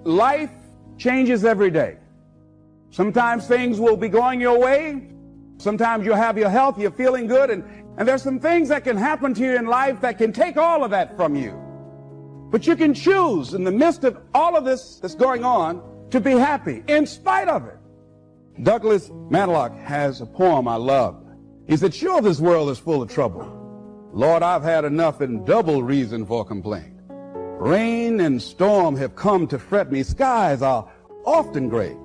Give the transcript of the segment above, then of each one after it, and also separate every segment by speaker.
Speaker 1: life changes every day. Sometimes things will be going your way. Sometimes you'll have your health, you're feeling good, and there's some things that can happen to you in life that can take all of that from you. But you can choose in the midst of all of this that's going on to be happy in spite of it. Douglas Matlock has a poem I love. He said, sure, this world is full of trouble. Lord, I've had enough and double reason for complaint. Rain and storm have come to fret me. Skies are often gray.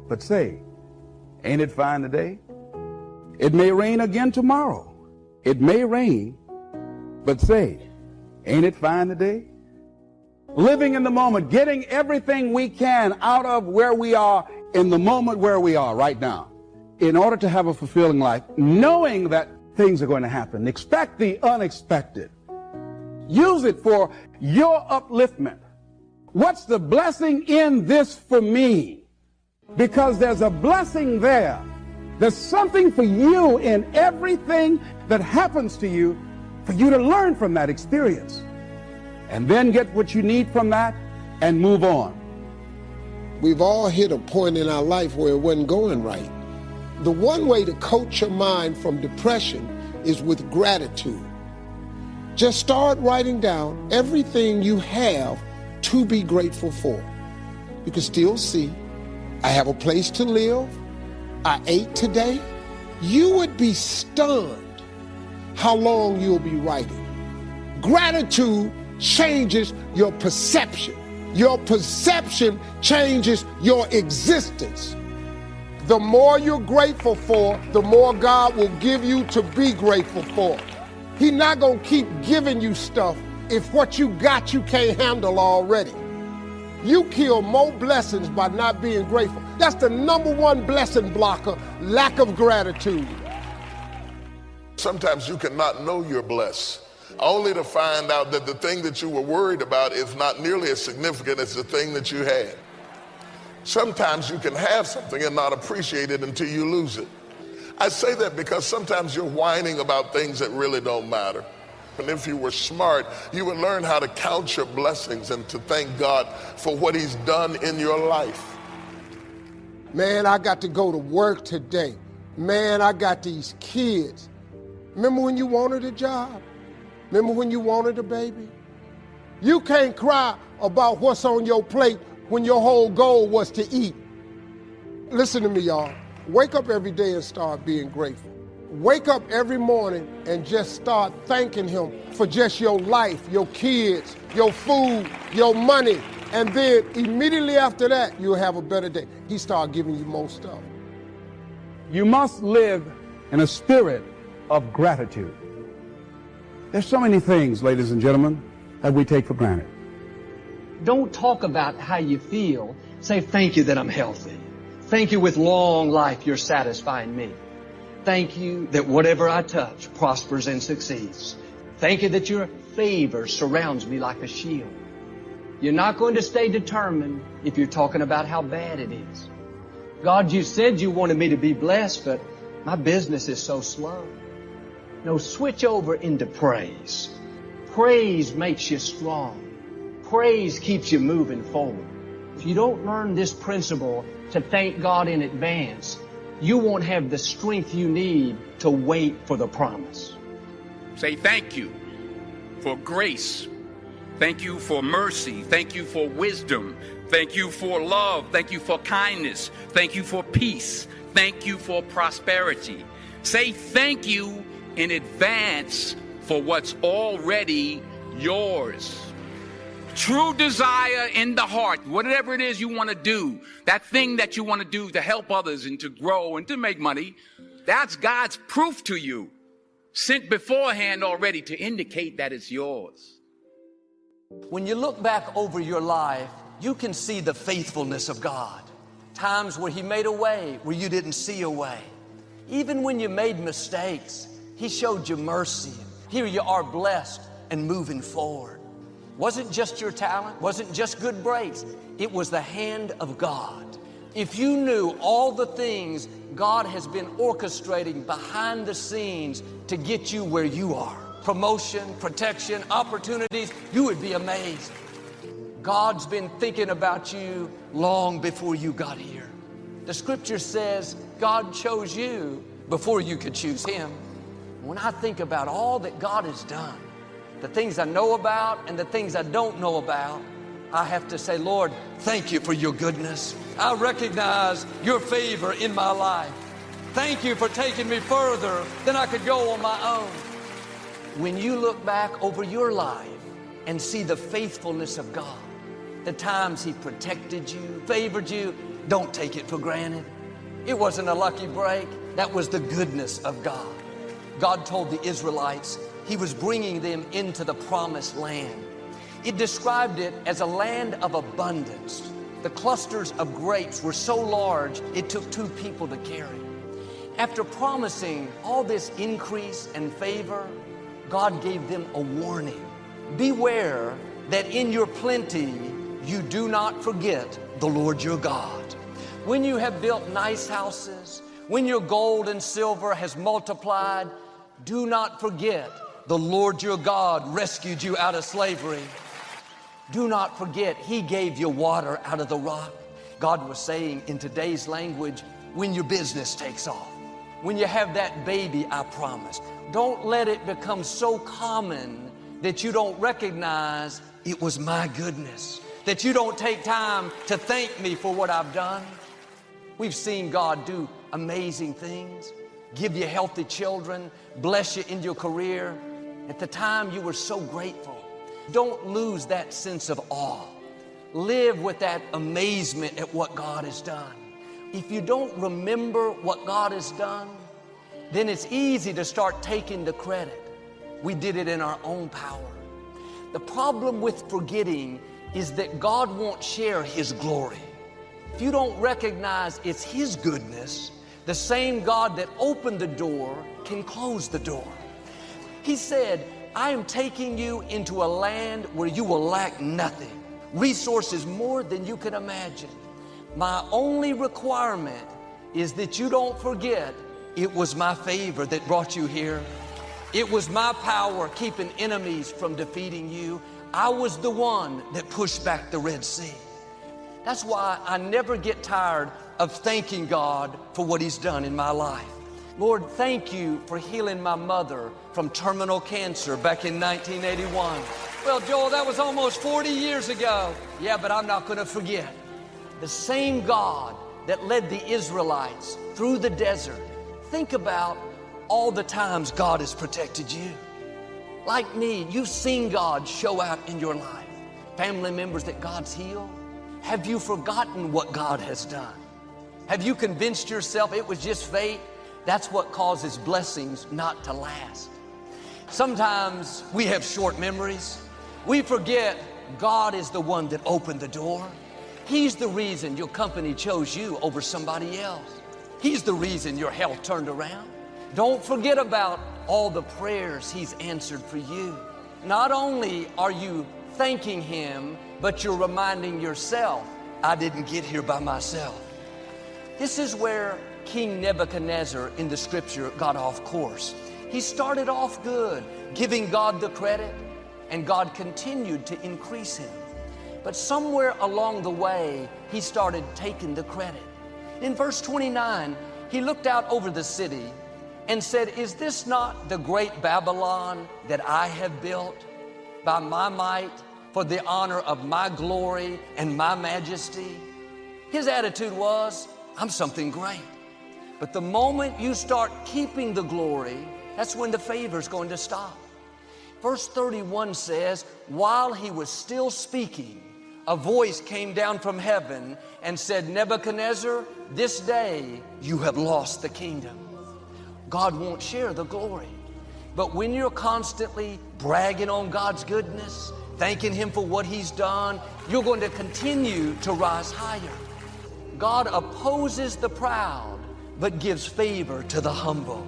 Speaker 1: But say, ain't it fine today? It may rain again tomorrow. It may rain, but say, ain't it fine today? Living in the moment, getting everything we can out of where we are in the moment where we are right now, in order to have a fulfilling life, knowing that things are going to happen. Expect the unexpected. Use it for your upliftment. What's the blessing in this for me? Because there's a blessing there. There's something for you in everything that happens to you for you to learn from that experience. And then get what you need from that and move on.
Speaker 2: We've all hit a point in our life where it wasn't going right. The one way to coach your mind from depression is with gratitude. Just start writing down everything you have to be grateful for. You can still see, I have a place to live, I ate today. You would be stunned how long you'll be writing. Gratitude changes your perception. Your perception changes your existence. The more you're grateful for, the more God will give you to be grateful for. He's not going to keep giving you stuff if what you got you can't handle already. You kill more blessings by not being grateful. That's the number one blessing blocker, lack of gratitude.
Speaker 3: Sometimes you cannot know you're blessed, only to find out that the thing that you were worried about is not nearly as significant as the thing that you had. Sometimes you can have something and not appreciate it until you lose it. I say that because sometimes you're whining about things that really don't matter. And if you were smart, you would learn how to count your blessings and to thank God for what he's done in your life.
Speaker 2: Man, I got to go to work today. Man, I got these kids. Remember when you wanted a job? Remember when you wanted a baby? You can't cry about what's on your plate when your whole goal was to eat. Listen to me, y'all. Wake up every day and start being grateful. Wake up every morning and just start thanking him for just your life, your kids, your food, your money. And then immediately after that, you'll have a better day. He start giving you more stuff.
Speaker 1: You must live in a spirit of gratitude. There's so many things, ladies and gentlemen, that we take for granted.
Speaker 4: Don't talk about how you feel. Say, thank you that I'm healthy. Thank you with long life you're satisfying me. Thank you that whatever I touch prospers and succeeds. Thank you that your favor surrounds me like a shield. You're not going to stay determined if you're talking about how bad it is. God, you said you wanted me to be blessed, but my business is so slow. No, switch over into praise. Praise makes you strong. Praise keeps you moving forward. If you don't learn this principle to thank God in advance, you won't have the strength you need to wait for the promise.
Speaker 5: Say thank you for grace. Thank you for mercy. Thank you for wisdom. Thank you for love. Thank you for kindness. Thank you for peace. Thank you for prosperity. Say thank you in advance for what's already yours. True desire in the heart, whatever it is you want to do, that thing that you want to do to help others and to grow and to make money, that's God's proof to you, sent beforehand already to indicate that it's yours.
Speaker 4: When you look back over your life, you can see the faithfulness of God. Times where he made a way where you didn't see a way. Even when you made mistakes, he showed you mercy. Here you are blessed and moving forward. Wasn't just your talent, wasn't just good breaks. It was the hand of God. If you knew all the things God has been orchestrating behind the scenes to get you where you are, promotion, protection, opportunities, you would be amazed. God's been thinking about you long before you got here. The scripture says God chose you before you could choose him. When I think about all that God has done, the things I know about and the things I don't know about, I have to say, Lord, thank you for your goodness. I recognize your favor in my life. Thank you for taking me further than I could go on my own. When you look back over your life and see the faithfulness of God, the times he protected you, favored you, don't take it for granted. It wasn't a lucky break. That was the goodness of God. God told the Israelites he was bringing them into the promised land. It described it as a land of abundance. The clusters of grapes were so large, it took 2 people to carry. After promising all this increase and favor, God gave them a warning. Beware that in your plenty, you do not forget the Lord your God. When you have built nice houses, when your gold and silver has multiplied, do not forget the Lord your God rescued you out of slavery. Do not forget he gave you water out of the rock. God was saying in today's language, when your business takes off, when you have that baby I promised, don't let it become so common that you don't recognize it was my goodness, that you don't take time to thank me for what I've done. We've seen God do amazing things, give you healthy children, bless you in your career. At the time you were so grateful. Don't lose that sense of awe. Live with that amazement at what God has done. If you don't remember what God has done, then it's easy to start taking the credit. We did it in our own power. The problem with forgetting is that God won't share his glory. If you don't recognize it's his goodness, the same God that opened the door can close the door. He said, I am taking you into a land where you will lack nothing, resources more than you can imagine. My only requirement is that you don't forget it was my favor that brought you here. It was my power keeping enemies from defeating you. I was the one that pushed back the Red Sea. That's why I never get tired of thanking God for what he's done in my life. Lord, thank you for healing my mother from terminal cancer back in 1981. Well, Joel, that was almost 40 years ago. Yeah, but I'm not going to forget. The same God that led the Israelites through the desert. Think about all the times God has protected you. Like me, you've seen God show out in your life. Family members that God's healed. Have you forgotten what God has done? Have you convinced yourself it was just fate? That's what causes blessings not to last. Sometimes we have short memories. We forget God is the one that opened the door. He's the reason your company chose you over somebody else. He's the reason your health turned around. Don't forget about all the prayers he's answered for you. Not only are you thanking him, but you're reminding yourself, I didn't get here by myself. This is where King Nebuchadnezzar in the scripture got off course. He started off good, giving God the credit, and God continued to increase him. But somewhere along the way, he started taking the credit. In verse 29, he looked out over the city and said, is this not the great Babylon that I have built by my might for the honor of my glory and my majesty? His attitude was, I'm something great. But the moment you start keeping the glory, that's when the favor's going to stop. Verse 31 says, while he was still speaking, a voice came down from heaven and said, Nebuchadnezzar, this day you have lost the kingdom. God won't share the glory. But when you're constantly bragging on God's goodness, thanking him for what he's done, you're going to continue to rise higher. God opposes the proud, but gives favor to the humble.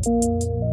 Speaker 6: you.